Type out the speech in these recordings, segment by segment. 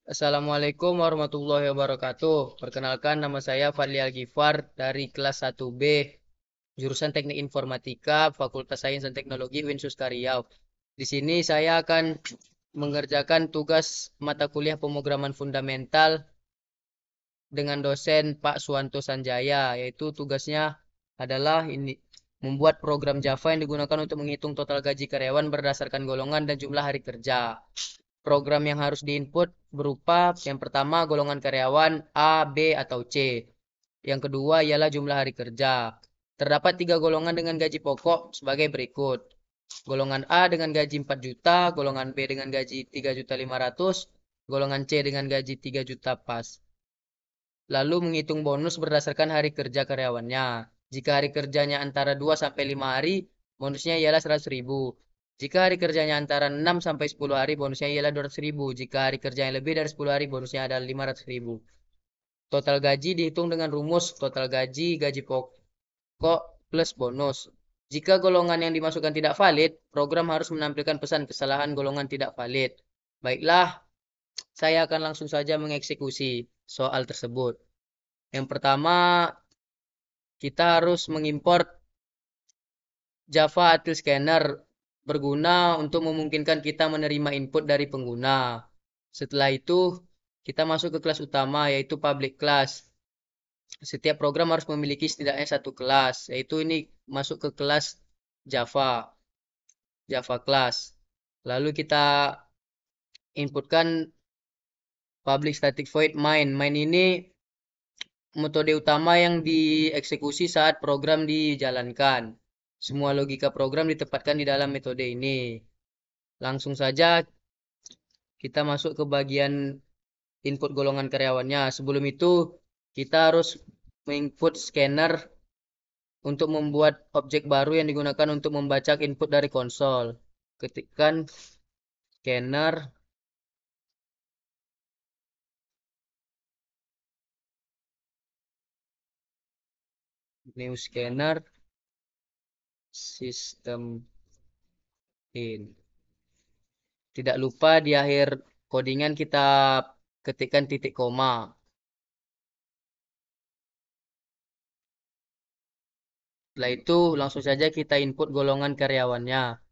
Assalamualaikum warahmatullahi wabarakatuh. Perkenalkan, nama saya Fadli Al-Ghifar dari kelas 1B, jurusan Teknik Informatika, Fakultas Sains dan Teknologi Uinsus Riau. Di sini saya akan mengerjakan tugas mata kuliah pemrograman fundamental dengan dosen Pak Suwanto Sanjaya, yaitu tugasnya adalah ini membuat program Java yang digunakan untuk menghitung total gaji karyawan berdasarkan golongan dan jumlah hari kerja. Program yang harus diinput berupa yang pertama golongan karyawan A, B, atau C. Yang kedua ialah jumlah hari kerja. Terdapat tiga golongan dengan gaji pokok sebagai berikut. Golongan A dengan gaji 4 juta, golongan B dengan gaji 3.500.000, golongan C dengan gaji 3 juta pas. Lalu menghitung bonus berdasarkan hari kerja karyawannya. Jika hari kerjanya antara 2 sampai 5 hari, bonusnya ialah 100.000. Jika hari kerjanya antara 6 sampai 10 hari, bonusnya ialah 200.000. Jika hari kerjanya lebih dari 10 hari, bonusnya adalah 500.000. Total gaji dihitung dengan rumus total gaji, gaji pokok, plus bonus. Jika golongan yang dimasukkan tidak valid, program harus menampilkan pesan kesalahan golongan tidak valid. Baiklah, saya akan langsung saja mengeksekusi soal tersebut. Yang pertama, kita harus mengimport Java Util Scanner berguna untuk memungkinkan kita menerima input dari pengguna. Setelah itu, kita masuk ke kelas utama, yaitu public class. Setiap program harus memiliki setidaknya satu kelas, yaitu ini masuk ke kelas Java, Java class. Lalu kita inputkan public static void main. Main ini metode utama yang dieksekusi saat program dijalankan. Semua logika program ditempatkan di dalam metode ini. Langsung saja kita masuk ke bagian input golongan karyawannya. Sebelum itu, kita harus menginput scanner untuk membuat objek baru yang digunakan untuk membaca input dari konsol. Ketikkan scanner new scanner system in. Tidak lupa di akhir codingan kita ketikkan titik koma. Setelah itu langsung saja kita input golongan karyawannya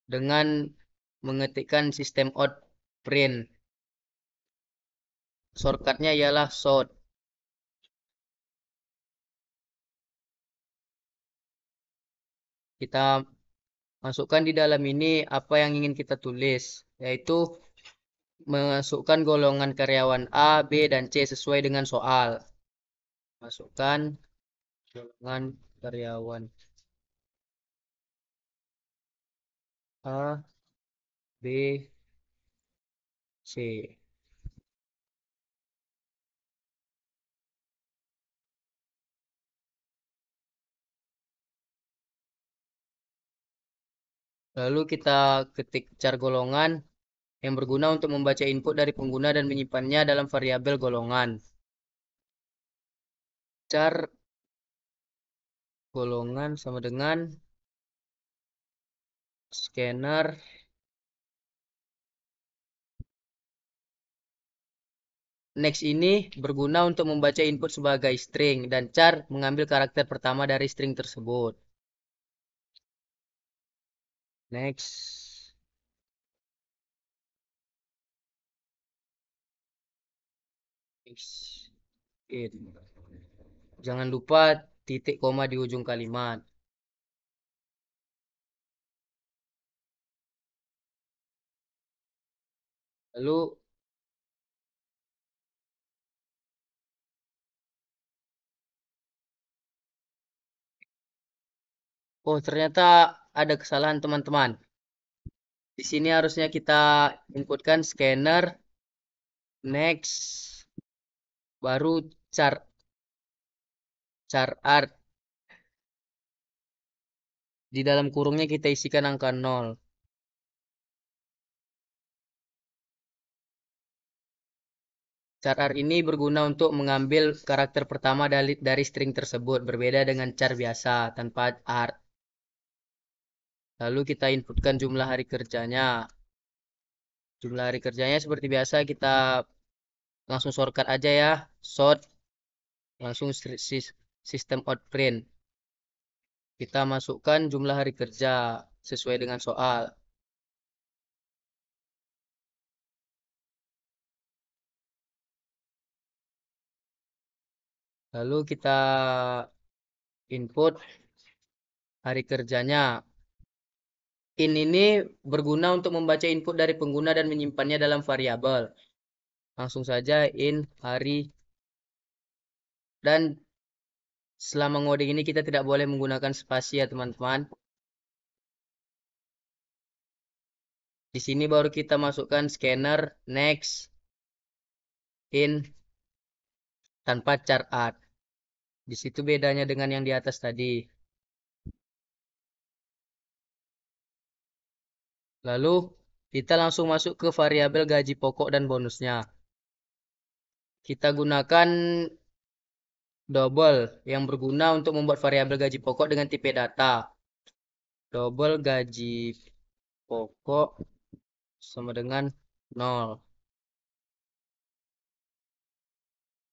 dengan mengetikkan sistem out print. Shortcutnya ialah sort. Kita masukkan di dalam ini apa yang ingin kita tulis, yaitu masukkan golongan karyawan A, B, dan C sesuai dengan soal. Masukkan golongan karyawan A, B, C. Lalu kita ketik char golongan yang berguna untuk membaca input dari pengguna dan menyimpannya dalam variabel golongan. Char golongan sama dengan scanner next ini berguna untuk membaca input sebagai string dan char mengambil karakter pertama dari string tersebut. Next. Jangan lupa titik koma di ujung kalimat. Lalu oh ternyata ada kesalahan teman-teman. Di sini harusnya kita inputkan scanner next baru char art. Di dalam kurungnya kita isikan angka 0. Char art ini berguna untuk mengambil karakter pertama dari string tersebut, berbeda dengan char biasa tanpa art. Lalu kita inputkan jumlah hari kerjanya. Jumlah hari kerjanya seperti biasa kita langsung shortcut aja ya. Sort langsung sistem outprint. Kita masukkan jumlah hari kerja sesuai dengan soal. Lalu kita input hari kerjanya. Ini berguna untuk membaca input dari pengguna dan menyimpannya dalam variabel. Langsung saja in hari, dan selama ngoding ini kita tidak boleh menggunakan spasi ya teman-teman. Di sini baru kita masukkan scanner, next, in, tanpa chart art. Di situ bedanya dengan yang di atas tadi. Lalu kita langsung masuk ke variabel gaji pokok dan bonusnya. Kita gunakan double yang berguna untuk membuat variabel gaji pokok dengan tipe data. Double gaji pokok sama dengan 0.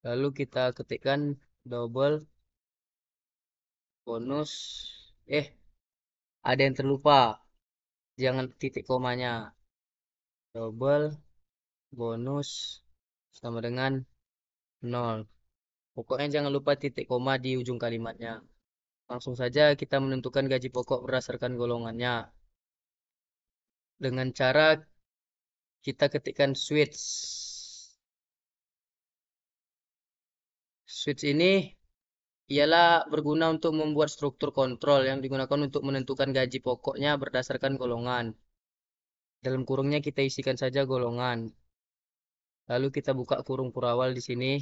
Lalu kita ketikkan double bonus. Ada yang terlupa. Jangan titik komanya. Double bonus sama dengan 0. Pokoknya jangan lupa titik koma di ujung kalimatnya. Langsung saja kita menentukan gaji pokok berdasarkan golongannya. Dengan cara kita ketikkan switch. Switch ini ialah berguna untuk membuat struktur kontrol yang digunakan untuk menentukan gaji pokoknya berdasarkan golongan. Dalam kurungnya kita isikan saja golongan. Lalu kita buka kurung kurawal di sini.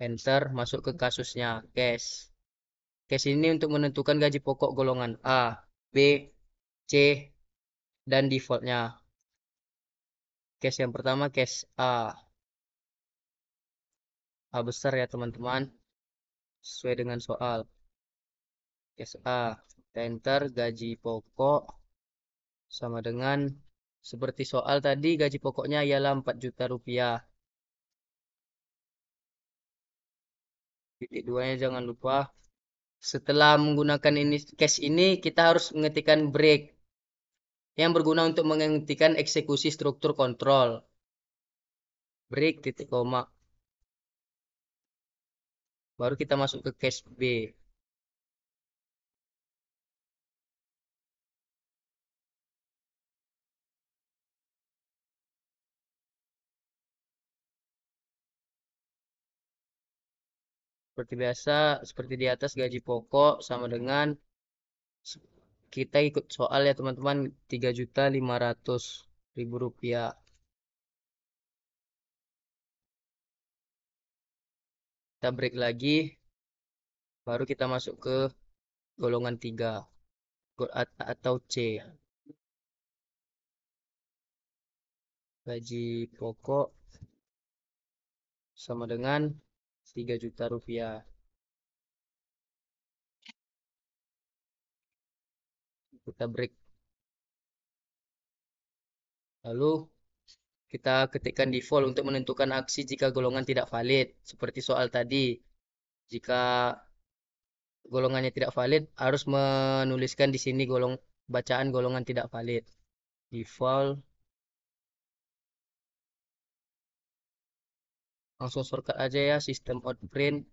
Enter, masuk ke kasusnya, case. Case ini untuk menentukan gaji pokok golongan A, B, C, dan defaultnya. Case yang pertama, case A. A besar ya teman-teman. Sesuai dengan soal. Case A. Kita enter, gaji pokok sama dengan seperti soal tadi, gaji pokoknya ialah 4 juta rupiah. Titik duanya jangan lupa. Setelah menggunakan ini case ini, kita harus mengetikkan break yang berguna untuk menghentikan eksekusi struktur kontrol. Break titik koma. Baru kita masuk ke case B. Seperti biasa, seperti di atas, gaji pokok sama dengan kita ikut soal ya teman-teman, 3.500.000 rupiah. Kita break lagi, baru kita masuk ke golongan 3 atau C. Gaji pokok sama dengan 3 juta rupiah. Kita break. Lalu kita ketikkan default untuk menentukan aksi jika golongan tidak valid. Seperti soal tadi. Jika golongannya tidak valid, harus menuliskan di sini bacaan golongan tidak valid. Default. Langsung shortcut aja ya, sistem outprint.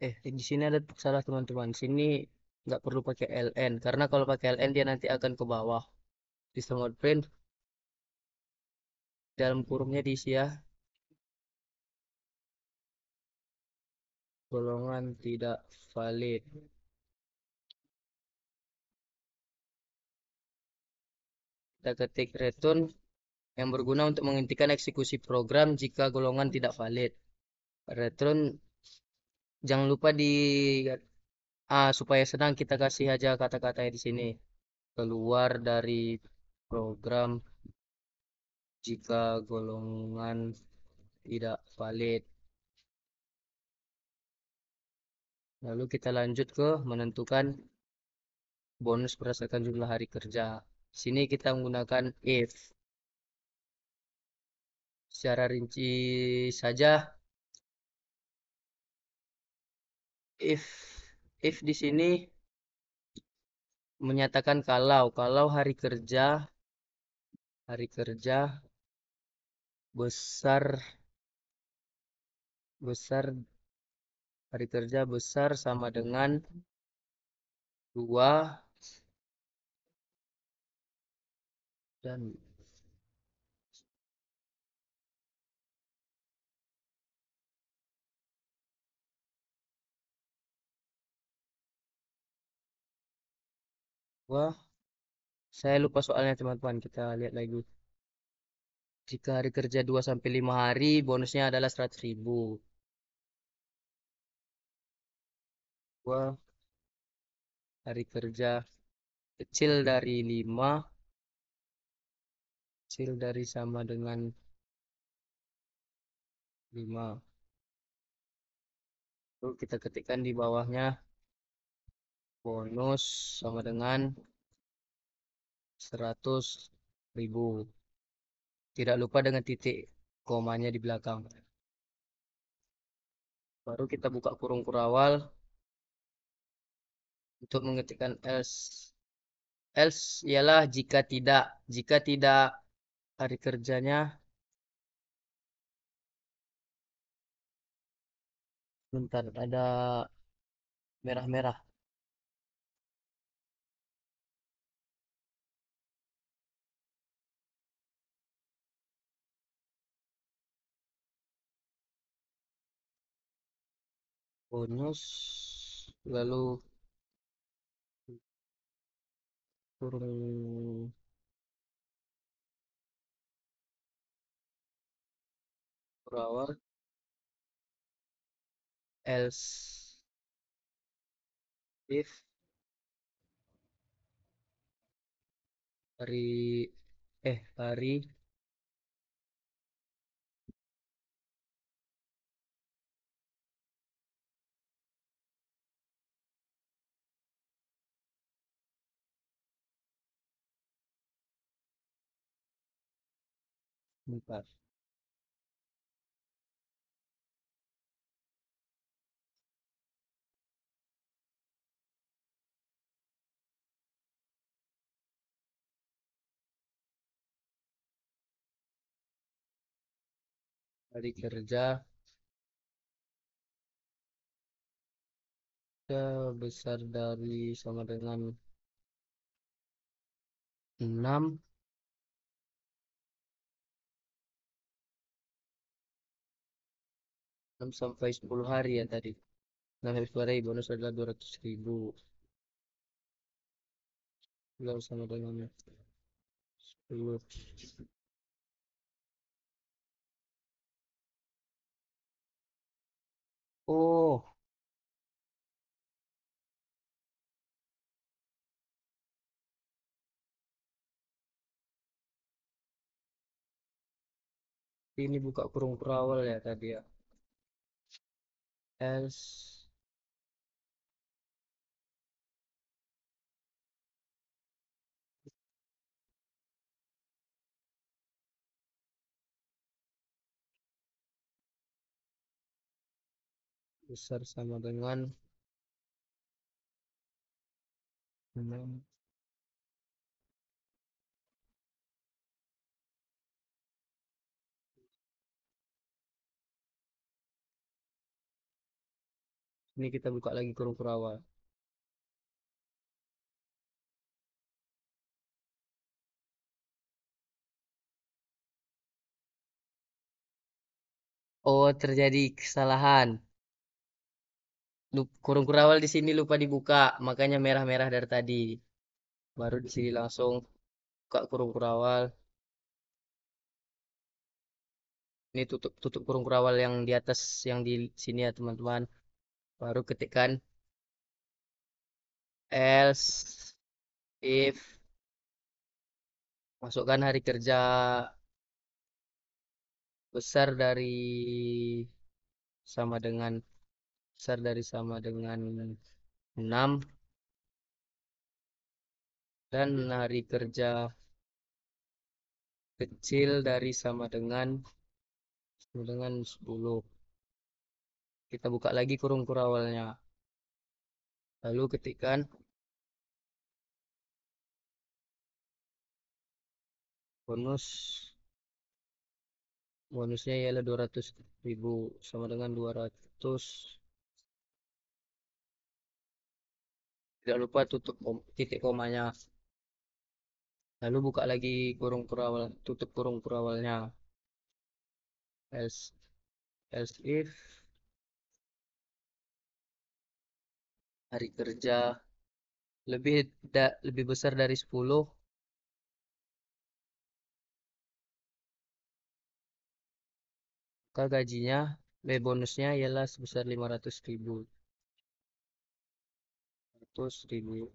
Di sini ada salah teman-teman. Sini nggak perlu pakai ln, karena kalau pakai ln dia nanti akan ke bawah. Sistem outprint dalam kurungnya diisi ya, golongan tidak valid. Kita ketik return yang berguna untuk menghentikan eksekusi program jika golongan tidak valid. Return jangan lupa supaya senang kita kasih aja kata-katanya di sini. Keluar dari program jika golongan tidak valid. Lalu kita lanjut ke menentukan bonus berdasarkan jumlah hari kerja. Sini kita menggunakan if. Secara rinci saja, if if di sini menyatakan kalau hari kerja besar besar hari kerja besar sama dengan 2 dan wah, saya lupa soalnya teman-teman. Kita lihat lagi. Jika hari kerja 2 sampai 5 hari, bonusnya adalah 100.000. Wah, hari kerja kecil dari 5, kecil dari sama dengan 5. Lalu kita ketikkan di bawahnya bonus sama dengan 100.000. Tidak lupa dengan titik komanya di belakang. Baru kita buka kurung kurawal untuk mengetikkan else. Else ialah jika tidak hari kerjanya, bentar, ada merah-merah. Bonus lalu kurung kurawal else if hari hari bentar, hari kerja besar dari sama dengan 6 6 sampai 10 hari ya tadi. 6 sampai 10 hari bonus adalah 200.000. Lalu sama dengan 10. Oh, ini buka kurung perawal ya tadi ya. Else besar sama dengan 6. Ini kita buka lagi kurung perawal. Oh, terjadi kesalahan. Kurung kurawal di sini lupa dibuka, makanya merah-merah dari tadi. Baru di sini langsung buka kurung kurawal. Ini tutup tutup kurung kurawal yang di atas, yang di sini ya teman-teman. Baru ketikkan else if, masukkan hari kerja besar dari sama dengan besar dari sama dengan 6 dan hari kerja kecil dari sama dengan 10. Kita buka lagi kurung kurawalnya. Lalu ketikkan bonus. Bonusnya ialah 200.000 sama dengan 200. Tidak lupa tutup titik komanya. Lalu buka lagi kurung kurawal, tutup kurung kurawalnya. Else if hari kerja lebih besar dari 10, maka bonusnya ialah sebesar 500.000. 100.000.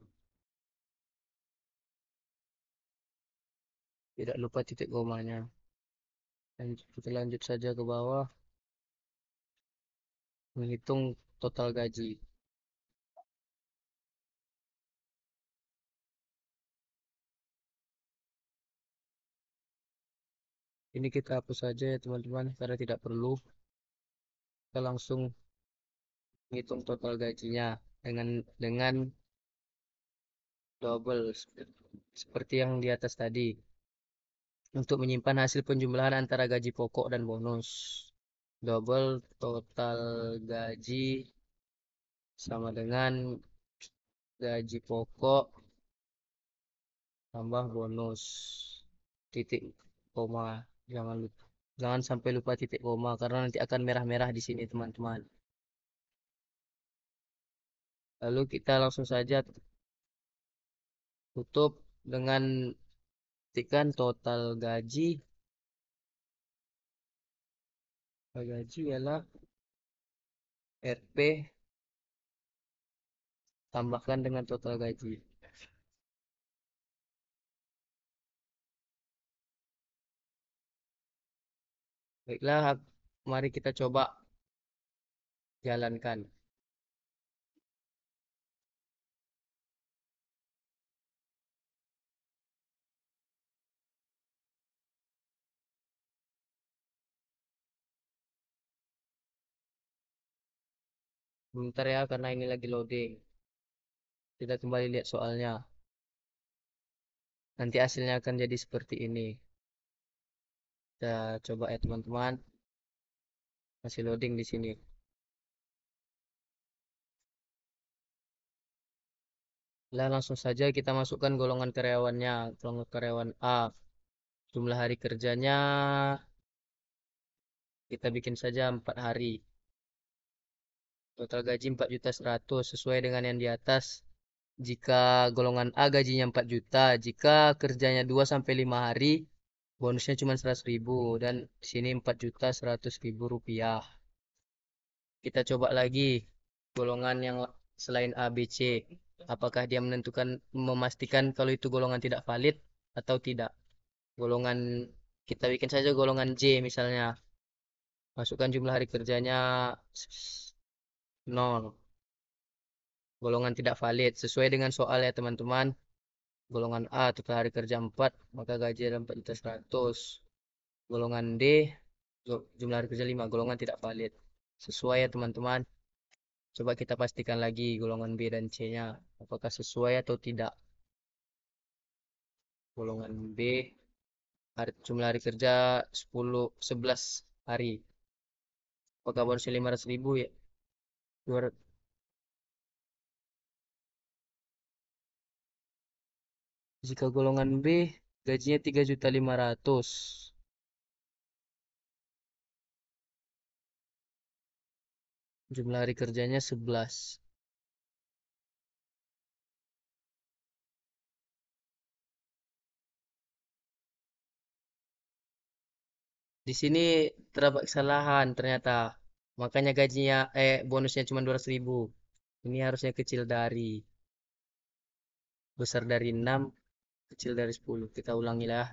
Tidak lupa titik komanya. Kita lanjut saja ke bawah. Menghitung total gaji. Ini kita hapus saja ya teman-teman, karena tidak perlu. Kita langsung menghitung total gajinya dengan double seperti yang di atas tadi. Untuk menyimpan hasil penjumlahan antara gaji pokok dan bonus. Double total gaji sama dengan gaji pokok tambah bonus. Titik koma. Jangan sampai lupa titik koma karena nanti akan merah-merah di sini teman-teman. Lalu kita langsung saja tutup dengan ketikkan total gaji. Gaji ialah RP tambahkan dengan total gaji. Baiklah, mari kita coba jalankan. Bentar ya, karena ini lagi loading. Kita kembali lihat soalnya. Nanti hasilnya akan jadi seperti ini. Kita coba ya teman-teman. Masih loading di sini. Nah, langsung saja kita masukkan golongan karyawannya. Golongan karyawan A. Jumlah hari kerjanya kita bikin saja 4 hari. Total gaji 4.100.000 sesuai dengan yang di atas. Jika golongan A gajinya 4 juta, jika kerjanya 2 sampai 5 hari, bonusnya cuma 100.000 dan di sini 4.100.000 rupiah. Kita coba lagi golongan yang selain A, B, C. Apakah dia memastikan kalau itu golongan tidak valid atau tidak? Golongan kita bikin saja golongan J misalnya. Masukkan jumlah hari kerjanya 0. Golongan tidak valid sesuai dengan soal ya teman-teman. Golongan A total hari kerja 4, maka gaji adalah 4.100.000. Golongan D jumlah hari kerja 5, golongan tidak valid. Sesuai ya teman-teman. Coba kita pastikan lagi golongan B dan C-nya apakah sesuai atau tidak. Golongan B jumlah hari kerja 11 hari. Apakah bonusnya 500.000 ya? Jika golongan B gajinya 3.500.000. Jumlah hari kerjanya 11. Di sini terdapat kesalahan ternyata. Makanya bonusnya cuma 200.000. Ini harusnya kecil dari besar dari 6, kecil dari 10. Kita ulangi lah.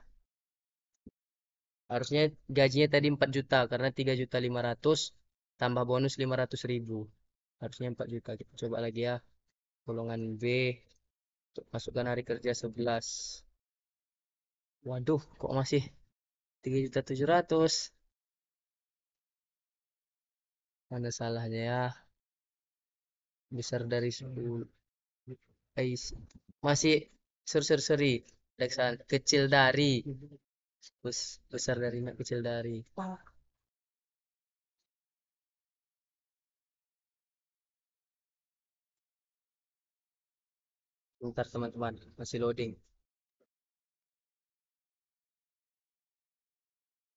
Harusnya gajinya tadi 4 juta karena 3.500.000 tambah bonus 500.000. Harusnya 4 juta. Kita coba lagi ya. Golongan B Masukkan hari kerja 11. Waduh, kok masih 3.700.000? Mana salahnya ya? Besar dari 10. Masih seri. Kecil dari. Besar dari, kecil dari. Bentar teman-teman, masih loading.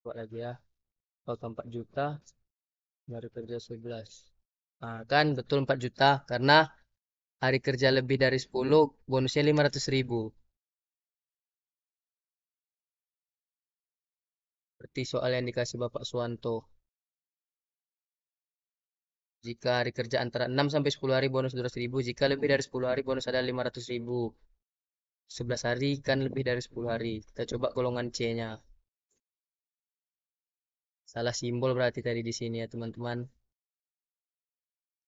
Buat lagi ya. Total 4 juta, hari kerja 11. Nah, kan betul 4 juta karena hari kerja lebih dari 10, bonusnya 500.000. Seperti soal yang dikasih Bapak Suwanto. Jika hari kerja antara 6 sampai 10 hari bonus 200.000, jika lebih dari 10 hari bonus ada 500.000. 11 hari kan lebih dari 10 hari. Kita coba golongan C-nya. Salah simbol berarti tadi di sini ya, teman-teman.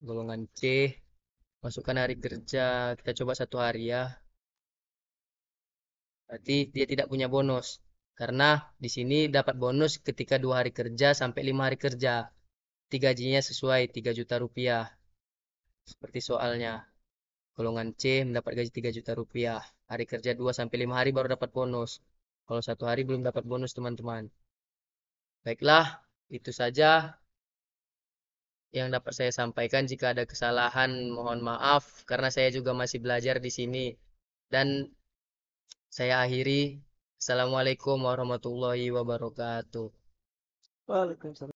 Golongan C, masukkan hari kerja. Kita coba 1 hari ya. Berarti dia tidak punya bonus. Karena di sini dapat bonus ketika 2 hari kerja sampai 5 hari kerja. Gajinya sesuai 3 juta rupiah. Seperti soalnya. Golongan C mendapat gaji 3 juta rupiah. Hari kerja 2 sampai 5 hari baru dapat bonus. Kalau 1 hari belum dapat bonus, teman-teman. Baiklah, itu saja yang dapat saya sampaikan. Jika ada kesalahan, mohon maaf karena saya juga masih belajar di sini. Dan saya akhiri. Assalamualaikum warahmatullahi wabarakatuh. Waalaikumsalam.